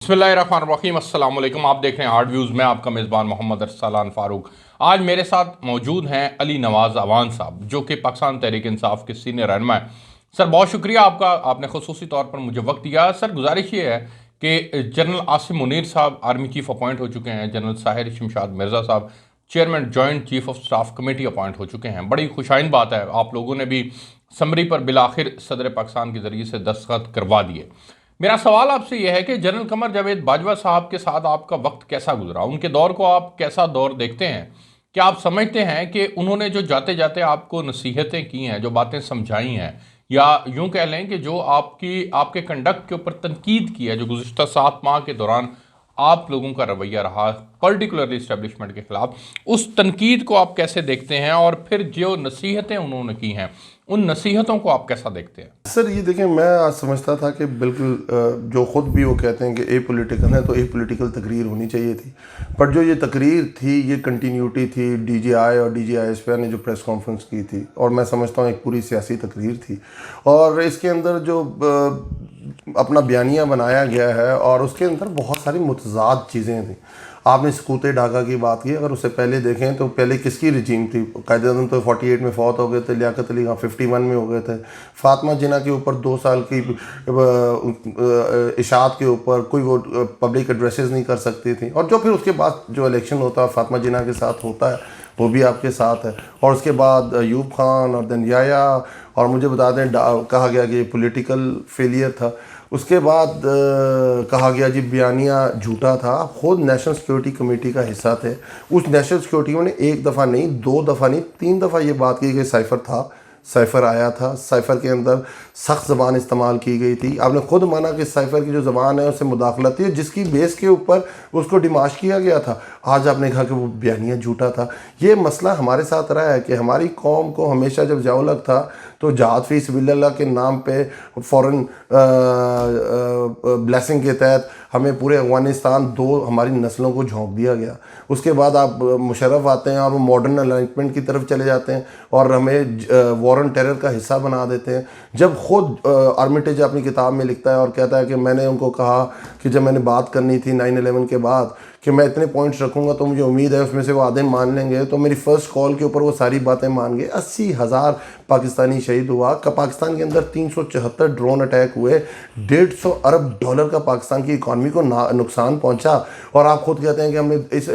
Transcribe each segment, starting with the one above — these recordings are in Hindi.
बिस्मिल्लाहिर्रहमानिर्रहीम अस्सलाम वालेकुम। आप देख रहे हैं हार्ड व्यूज़ में आपका मेज़बान मोहम्मद अरसलान फ़ारूक। आज मेरे साथ मौजूद हैं अली नवाज़ अवान साहब, जो कि पाकिस्तान तहरीक इंसाफ के सीनियर रहनुमा हैं। सर, बहुत शुक्रिया आपका, आपने खुसूसी तौर पर मुझे वक्त दिया। सर, गुजारिश ये है कि जनरल आसिम मुनीर साहब आर्मी चीफ अपॉइंट हो चुके हैं, जनरल साहिर शमशाद मिर्ज़ा साहब chairman joint chief of staff committee appoint हो चुके हैं। बड़ी खुशाइन बात है, आप लोगों ने भी समरी पर बिलाखिर सदर पाकिस्तान के ज़रिए से दस्तखत करवा दिए। मेरा सवाल आपसे यह है कि जनरल कमर जावेद बाजवा साहब के साथ आपका वक्त कैसा गुजरा, उनके दौर को आप कैसा दौर देखते हैं? क्या आप समझते हैं कि उन्होंने जो जाते जाते आपको नसीहतें की हैं, जो बातें समझाई हैं, या यूं कह लें कि जो आपके कंडक्ट के ऊपर तनकीद की है, जो गुज़िश्ता 7 माह के दौरान आप लोगों का रवैया रहा पर्टिकुलरली इस्टेब्लिशमेंट के खिलाफ, उस तनकीद को आप कैसे देखते हैं? और फिर जो नसीहतें उन्होंने की हैं, उन नसीहतों को आप कैसा देखते हैं? सर ये देखें, मैं आज समझता था कि बिल्कुल जो ख़ुद भी वो कहते हैं कि ए पॉलिटिकल है तो ए पॉलिटिकल तकरीर होनी चाहिए थी, पर जो ये तकरीर थी ये कंटिन्यूटी थी। डीजीआई और डीजीआईएसपी ने जो प्रेस कॉन्फ्रेंस की थी, और मैं समझता हूँ एक पूरी सियासी तकरीर थी, और इसके अंदर जो अपना बयानिया बनाया गया है और उसके अंदर बहुत सारी मुतज़ाद चीज़ें थी। आपने सकूते ढाका की बात की, अगर उससे पहले देखें तो पहले किसकी रजीम थी? कायद-ए-आज़म तो 48 में फौत हो गए थे, लियाकत अली खां 51 में हो गए थे, फातिमा जिन्ना के ऊपर 2 साल की इशाअत के ऊपर कोई वो पब्लिक एड्रेसेस नहीं कर सकती थी, और जो फिर उसके बाद जो इलेक्शन होता है फातिमा जिन्ना के साथ होता है वो भी आपके साथ है, और उसके बाद अयूब खान और देन याया, और मुझे बता दें कहा गया कि ये पॉलिटिकल फेलियर था। उसके बाद कहा गया जी बयानिया झूठा था। आप खुद नेशनल सिक्योरिटी कमेटी का हिस्सा थे, उस नेशनल सिक्योरिटी में एक दफ़ा नहीं, 2 दफ़ा नहीं, 3 दफ़ा ये बात की कि साइफ़र था, साइफ़र आया था, साइफ़र के अंदर सख्त ज़बान इस्तेमाल की गई थी। आपने खुद माना कि साइफ़र की जो ज़बान है उससे मुदाखलत थी, जिसकी बेस के ऊपर उसको डिमाश किया गया था। आज आपने कहा कि वो बयानिया झूठा था। ये मसला हमारे साथ रहा है कि हमारी कौम को हमेशा जब जाओलक था तो जहाद फी सबिलिल्लाह के नाम पे फ़ौरन ब्लेसिंग के तहत हमें पूरे अफ़गानिस्तान 2 हमारी नस्लों को झोंक दिया गया। उसके बाद आप मुशर्रफ आते हैं और वो मॉडर्न अलाइनमेंट की तरफ चले जाते हैं और हमें वॉर ऑन टेरर का हिस्सा बना देते हैं। जब खुद आर्मिटेज अपनी किताब में लिखता है और कहता है कि मैंने उनको कहा कि जब मैंने बात करनी थी 9/11 के बाद कि मैं इतने पॉइंट्स रखूंगा तो मुझे उम्मीद है उसमें से वो आधे मान लेंगे, तो मेरी फ़र्स्ट कॉल के ऊपर वो सारी बातें मान गए। 80,000 पाकिस्तानी शहीद हुआ। पाकिस्तान के अंदर 374 ड्रोन अटैक हुए, $150 अरब का पाकिस्तान की इकॉनमी को नुकसान पहुंचा। और आप खुद कहते हैं कि हमने इस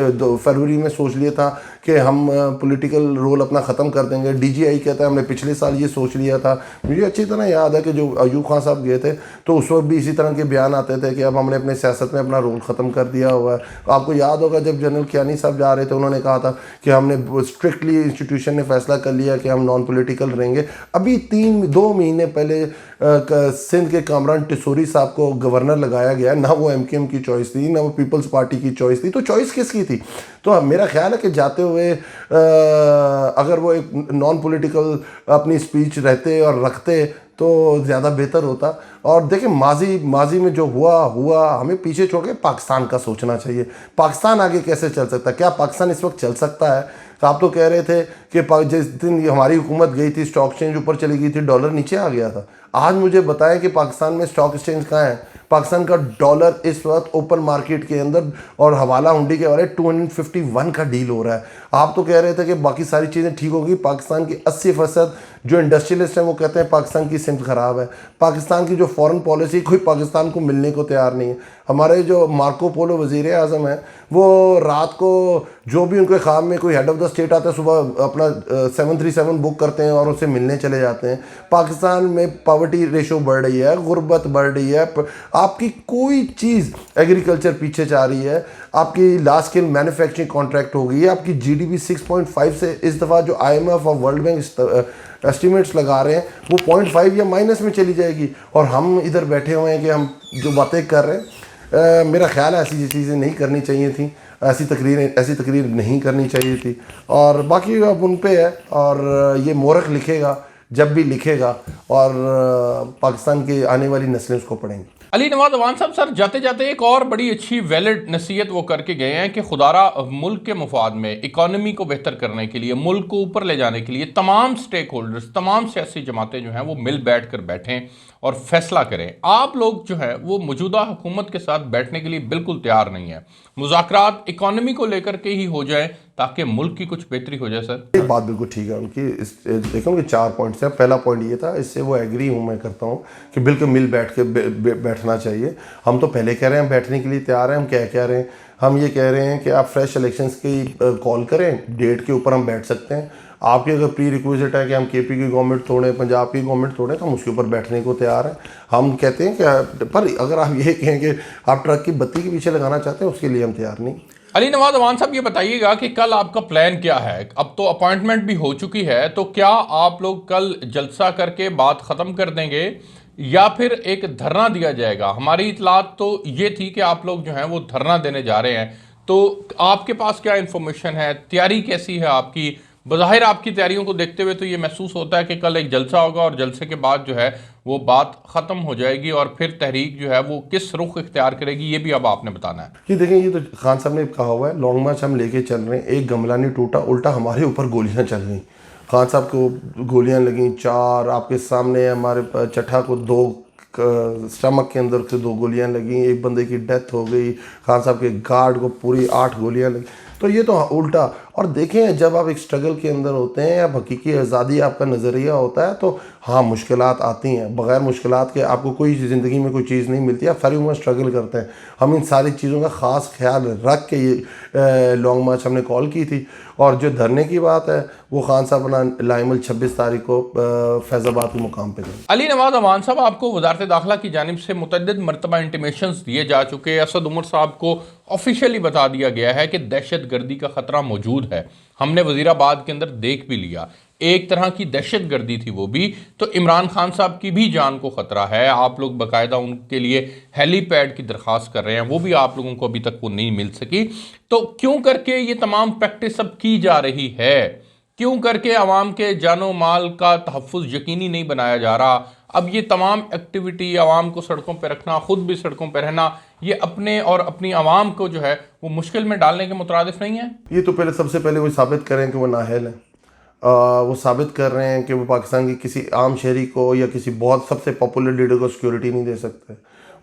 फरवरी में सोच लिया था कि हम पॉलिटिकल रोल अपना ख़त्म कर देंगे। डीजीआई कहता है हमने पिछले साल ये सोच लिया था। मुझे अच्छी तरह याद है कि जो अयूब खान साहब गए थे तो उस वक्त भी इसी तरह के बयान आते थे कि अब हमने अपने सियासत में अपना रोल ख़त्म कर दिया हुआ है। आपको याद होगा जब जनरल कियानी साहब जा रहे थे, उन्होंने कहा था कि हमने स्ट्रिक्टली इंस्टीट्यूशन ने फैसला कर लिया कि हम नॉन पॉलिटिकल रहेंगे। अभी 2 महीने पहले सिंध के कामरान टिसोरी साहब को गवर्नर लगाया गया। ना वो एमकेएम की चॉइस थी, ना वो पीपल्स पार्टी की चॉइस थी, तो चॉइस किसकी थी? तो मेरा ख्याल है कि जाते हुए अगर वो एक नॉन पॉलिटिकल अपनी स्पीच रहते और रखते तो ज़्यादा बेहतर होता। और देखिए माजी में जो हुआ हमें पीछे छोड़ के पाकिस्तान का सोचना चाहिए। पाकिस्तान आगे कैसे चल सकता है? क्या पाकिस्तान इस वक्त चल सकता है? तो आप तो कह रहे थे कि जिस दिन हमारी हुकूमत गई थी स्टॉक एक्सचेंज ऊपर चली गई थी, डॉलर नीचे आ गया था। आज मुझे बताएं कि पाकिस्तान में स्टॉक एक्सचेंज कहाँ है? पाकिस्तान का डॉलर इस वक्त ओपन मार्केट के अंदर और हवाला हुंडी के वाले 251 का डील हो रहा है। आप तो कह रहे थे कि बाकी सारी चीज़ें ठीक होगी। पाकिस्तान की 80% जो इंडस्ट्रियलिस्ट हैं वो कहते हैं पाकिस्तान की सिमत ख़राब है। पाकिस्तान की जो फॉरेन पॉलिसी कोई पाकिस्तान को मिलने को तैयार नहीं है। हमारे जो मार्को पोलो वज़ीर आज़म हैं वो रात को जो भी उनके ख्वाब में कोई हेड ऑफ़ द स्टेट आता है, सुबह अपना 737 बुक करते हैं और उससे मिलने चले जाते हैं। पाकिस्तान में पॉवर्टी रेशो बढ़ रही है, गुर्बत बढ़ रही है, आपकी कोई चीज़ एग्रीकल्चर पीछे जा रही है, आपकी लार्ज स्केल मैन्युफैक्चरिंग कॉन्ट्रैक्ट हो गई है, आपकी जीडीपी 6.5 से इस दफ़ा जो IMF और वर्ल्ड बैंक एस्टिमेट्स लगा रहे हैं वो 0.5 या माइनस में चली जाएगी, और हम इधर बैठे हुए हैं कि हम जो बातें कर रहे हैं। मेरा ख्याल है ऐसी चीज़ें नहीं करनी चाहिए थी, ऐसी तकरीर नहीं करनी चाहिए थी। और बाकी अब उन पे है, और ये मोरख लिखेगा जब भी लिखेगा, और पाकिस्तान की आने वाली नस्लें उसको पढ़ेंगी। अली नवाज अवान साहब, सर जाते जाते एक और बड़ी अच्छी वैलिड नसीहत वो करके गए हैं कि खुदारा मुल्क के मफाद में, इकॉनमी को बेहतर करने के लिए, मुल्क को ऊपर ले जाने के लिए तमाम स्टेक होल्डर्स, तमाम सियासी जमातें जो हैं वो मिल बैठ कर बैठें और फैसला करें। आप लोग जो है वो मौजूदा हुकूमत के साथ बैठने के लिए बिल्कुल तैयार नहीं है। मुज़ाकरात इकॉनमी को लेकर के ही हो जाए ताकि मुल्क की कुछ बेहतरी हो जाए। सर, एक बात बिल्कुल ठीक है उनकी। देखो उनके 4 पॉइंट्स हैं। पहला पॉइंट ये था, इससे वो एग्री हूँ, मैं करता हूँ कि बिल्कुल मिल बैठ के बैठना चाहिए। हम तो पहले कह रहे हैं बैठने के लिए तैयार हैं। हम क्या कह रहे हैं, हम ये कह रहे हैं कि आप फ्रेश इलेक्शंस की कॉल करें, डेट के ऊपर हम बैठ सकते हैं। आपकी अगर प्री रिक्विजिट है कि हम केपी की गवर्नमेंट तोड़ें, पंजाब की गवर्नमेंट तोड़ें, तो हम उसके ऊपर बैठने को तैयार हैं। हम कहते हैं कि पर अगर आप ये कहें कि आप ट्रक की बत्ती के पीछे लगाना चाहते हैं, उसके लिए हम तैयार नहीं। अली नवाज अवान साहब, ये बताइएगा कि कल आपका प्लान क्या है? अब तो अपॉइंटमेंट भी हो चुकी है, तो क्या आप लोग कल जलसा करके बात ख़त्म कर देंगे या फिर एक धरना दिया जाएगा? हमारी इतलात तो ये थी कि आप लोग जो हैं वो धरना देने जा रहे हैं, तो आपके पास क्या इन्फॉर्मेशन है? तैयारी कैसी है आपकी? बज़ाहिर आपकी तैयारियों को देखते हुए तो ये महसूस होता है कि कल एक जलसा होगा और जलसे के बाद जो है वो बात ख़त्म हो जाएगी और फिर तहरीक जो है वो किस रुख इख्तियार करेगी, ये भी अब आपने बताना है। कि देखिए, ये तो खान साहब ने कहा हुआ है, लॉन्ग मार्च हम लेके चल रहे हैं, एक गमला नहीं टूटा, उल्टा हमारे ऊपर गोलियां चल गई। खान साहब को गोलियां लगी 4, आपके सामने हमारे चट्ठा को 2 स्टमक के अंदर से 2 गोलियां लगी, एक बंदे की डेथ हो गई, खान साहब के गार्ड को पूरी 8 गोलियां लगी। तो ये तो उल्टा। और देखें, जब आप एक स्ट्रगल के अंदर होते हैं या हकीकी आज़ादी आपका नज़रिया होता है, तो हाँ मुश्किलात आती हैं। बग़ैर मुश्किलात के आपको कोई ज़िंदगी में कोई चीज़ नहीं मिलती। आप सारी उम्र स्ट्रगल करते हैं। हम इन सारी चीज़ों का ख़ास ख्याल रख के ये लॉन्ग मार्च हमने कॉल की थी। और जो धरने की बात है, वो खान साहब अपना लाइमल 26 तारीख को फैज़ाबाद के मुकाम पे गए। अली नवाज अवान साहब, आपको वजारत दाखिला की जानिब से मुतअद्दिद मरतबा इंटीमेशंस दिए जा चुके हैं। असद उमर साहब को ऑफिशियली बता दिया गया है कि दहशत गर्दी का ख़तरा मौजूद है। हमने वज़ीराबाद के अंदर देख भी लिया, एक तरह की दहशत गर्दी थी वो भी। तो इमरान खान साहब की भी जान को ख़तरा है। आप लोग बाकायदा उनके लिए हेलीपैड की दरख्वास्त कर रहे हैं, वो भी आप लोगों को अभी तक वो नहीं मिल सकी। तो क्यों करके ये तमाम प्रैक्टिस अब की जा रही है? क्यों करके आवाम के जानो माल का तहफ़्फ़ुज़ यकीनी नहीं बनाया जा रहा? अब ये तमाम एक्टिविटी, आवाम को सड़कों पर रखना, ख़ुद भी सड़कों पर रहना, ये अपने और अपनी आवाम को जो है वो मुश्किल में डालने के मुतरादिफ नहीं है? ये तो पहले सबसे पहले वो साबित करें कि वो नाअहल है। वो साबित कर रहे हैं कि वो पाकिस्तान की किसी आम शहरी को या किसी बहुत सबसे पॉपुलर लीडर को सिक्योरिटी नहीं दे सकते।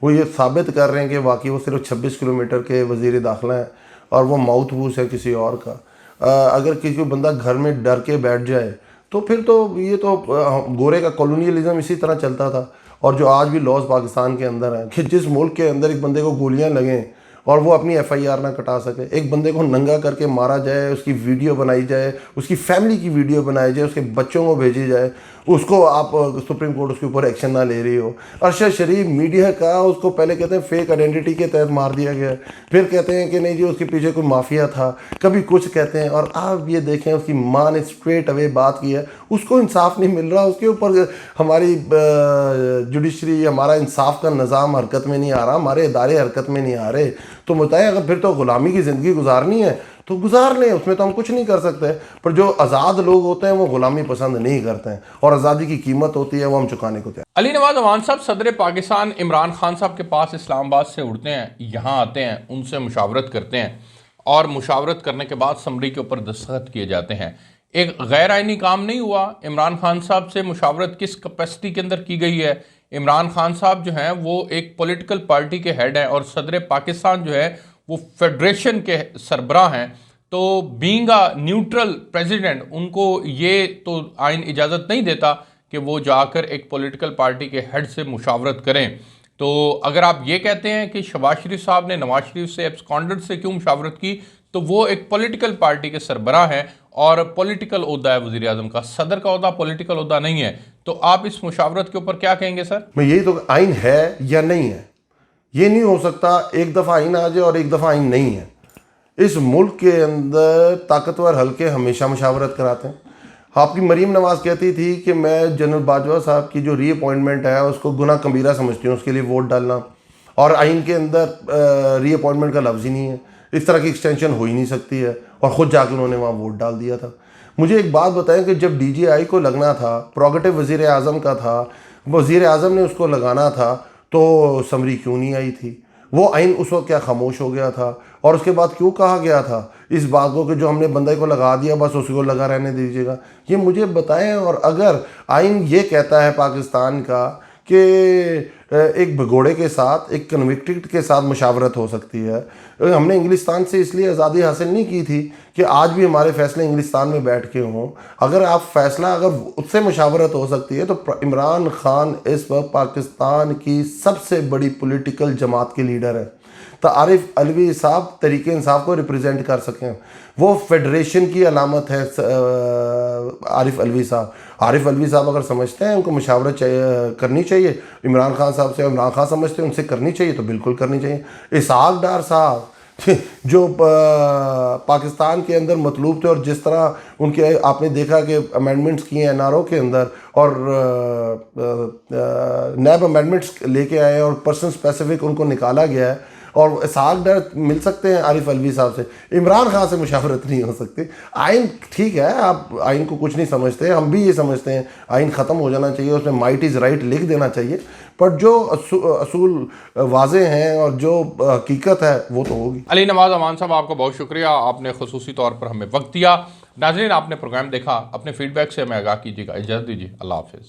वो ये साबित कर रहे हैं कि वाकई वो सिर्फ 26 किलोमीटर के वज़ीर दाखिला है और वो माउथवूस है किसी और का। अगर किसी बंदा घर में डर के बैठ जाए, तो फिर तो ये तो गोरे का कॉलोनियलिज्म इसी तरह चलता था। और जो आज भी लॉज पाकिस्तान के अंदर है कि जिस मुल्क के अंदर एक बंदे को गोलियां लगें और वो अपनी FIR ना कटा सके, एक बंदे को नंगा करके मारा जाए, उसकी वीडियो बनाई जाए, उसकी फैमिली की वीडियो बनाई जाए, उसके बच्चों को भेजी जाए, उसको आप सुप्रीम कोर्ट उसके ऊपर एक्शन ना ले रही हो। अरशद शरीफ मीडिया का उसको पहले कहते हैं फेक आइडेंटिटी के तहत मार दिया गया, फिर कहते हैं कि नहीं जी उसके पीछे कोई माफिया था, कभी कुछ कहते हैं। और आप ये देखें, उसकी माँ ने स्ट्रेट अवे बात की है, उसको इंसाफ नहीं मिल रहा। उसके ऊपर हमारी जुडिशरी, हमारा इंसाफ का निज़ाम हरकत में नहीं आ रहा, हमारे इदारे हरकत में नहीं आ रहे। तो बताएं, अगर फिर तो ग़ुलामी की ज़िंदगी गुजारनी है तो गुजार लें, उसमें तो हम कुछ नहीं कर सकते। पर जो आज़ाद लोग होते हैं वो ग़ुलामी पसंद नहीं करते हैं, और आज़ादी की कीमत होती है वो हम चुकाने को तैयार। अली नवाज अवान साहब, सदर पाकिस्तान इमरान खान साहब के पास इस्लामाबाद से उड़ते हैं, यहाँ आते हैं, उनसे मुशावरत करते हैं और मुशावरत करने के बाद समरी के ऊपर दस्तखत किए जाते हैं। एक गैर आइनी काम नहीं हुआ। इमरान खान साहब से मुशावरत किस कैपेसिटी के अंदर की गई है? इमरान खान साहब जो हैं वो एक पॉलिटिकल पार्टी के हेड हैं और सदर पाकिस्तान जो है वो फेडरेशन के सरबराह हैं। तो बीइंग अ न्यूट्रल प्रेसिडेंट, उनको ये तो आइन इजाज़त नहीं देता कि वो जाकर एक पॉलिटिकल पार्टी के हेड से मुशावरत करें। तो अगर आप ये कहते हैं कि शहबाज शरीफ साहब ने नवाज शरीफ से एब्सकॉन्डेड से क्यों मुशावरत की, तो वो एक पॉलिटिकल पार्टी के सरबराह हैं और पॉलिटिकल ओहदा है वज़ीर आज़म का। सदर का ओहदा पॉलिटिकल ओहदा नहीं है। तो आप इस मुशावरत के ऊपर क्या कहेंगे सर? मैं यही तो, आइन है या नहीं है, ये नहीं हो सकता एक दफ़ा आइन आ जाए और एक दफ़ा आइन नहीं है। इस मुल्क के अंदर ताकतवर हल्के हमेशा मुशावरत कराते हैं। आपकी मरीम नवाज कहती थी कि मैं जनरल बाजवा साहब की जो रीअपॉइंटमेंट है उसको गुनाह कबीरा समझती हूँ, उसके लिए वोट डालना, और आइन के अंदर रीअपॉइंटमेंट का लफ्ज़ ही नहीं है। इस तरह की एक्सटेंशन हो ही नहीं सकती है, और ख़ुद जाकर उन्होंने वहाँ वोट डाल दिया था। मुझे एक बात बताएं कि जब DGI को लगना था, प्रोगेटिव वज़ीर आज़म का था, वज़ीर आज़म ने उसको लगाना था, तो समरी क्यों नहीं आई थी? वो आइन उस वक्त क्या खामोश हो गया था? और उसके बाद क्यों कहा गया था इस बात को कि जो हमने बंदे को लगा दिया बस उसी को लगा रहने दीजिएगा? ये मुझे बताएं। और अगर आइन ये कहता है पाकिस्तान का कि एक भगोड़े के साथ, एक कन्विक्टेड के साथ मुशावरत हो सकती है। हमने इंग्लिस्तान से इसलिए आज़ादी हासिल नहीं की थी कि आज भी हमारे फैसले इंग्लिस्तान में बैठ के हों। अगर आप फैसला, अगर उससे मुशावरत हो सकती है, तो इमरान खान इस वक्त पाकिस्तान की सबसे बड़ी पॉलिटिकल जमात के लीडर है। तो आरिफ अलवी साहब तहरीक इंसाफ को रिप्रेजेंट कर सकें, वो फेडरेशन की अलामत है। आरिफ अलवी साहब, आरिफ अलवी साहब अगर समझते हैं उनको मुशावरत करनी चाहिए इमरान खान साहब से, इमरान खान समझते हैं उनसे करनी चाहिए तो बिल्कुल करनी चाहिए। इसहाक डार साहब जो पाकिस्तान के अंदर मतलूब थे, और जिस तरह उनके आपने देखा कि अमेंडमेंट्स किए हैं एनआरओ के अंदर, और नैब अमेंडमेंट्स लेके आए और पर्सन स्पेसिफिक उनको निकाला गया है, और इसहाक डार मिल सकते हैं आरिफ अलवी साहब से, इमरान खान से मुशावरत नहीं हो सकती। आइन ठीक है, आप आइन को कुछ नहीं समझते, हम भी ये समझते हैं आइन ख़त्म हो जाना चाहिए, उसमें माइट इज़ राइट लिख देना चाहिए, पर जो असूल वाजे हैं और जो हकीकत है वो तो होगी। अली नवाज अवान साहब, आपका बहुत शुक्रिया, आपने खुसूसी तौर पर हमें वक्त दिया। नाज़रीन, आपने प्रोग्राम देखा, अपने फीडबैक से हमें आगाह कीजिएगा। इजाज़त दीजिए, अल्लाह हाफ़िज़।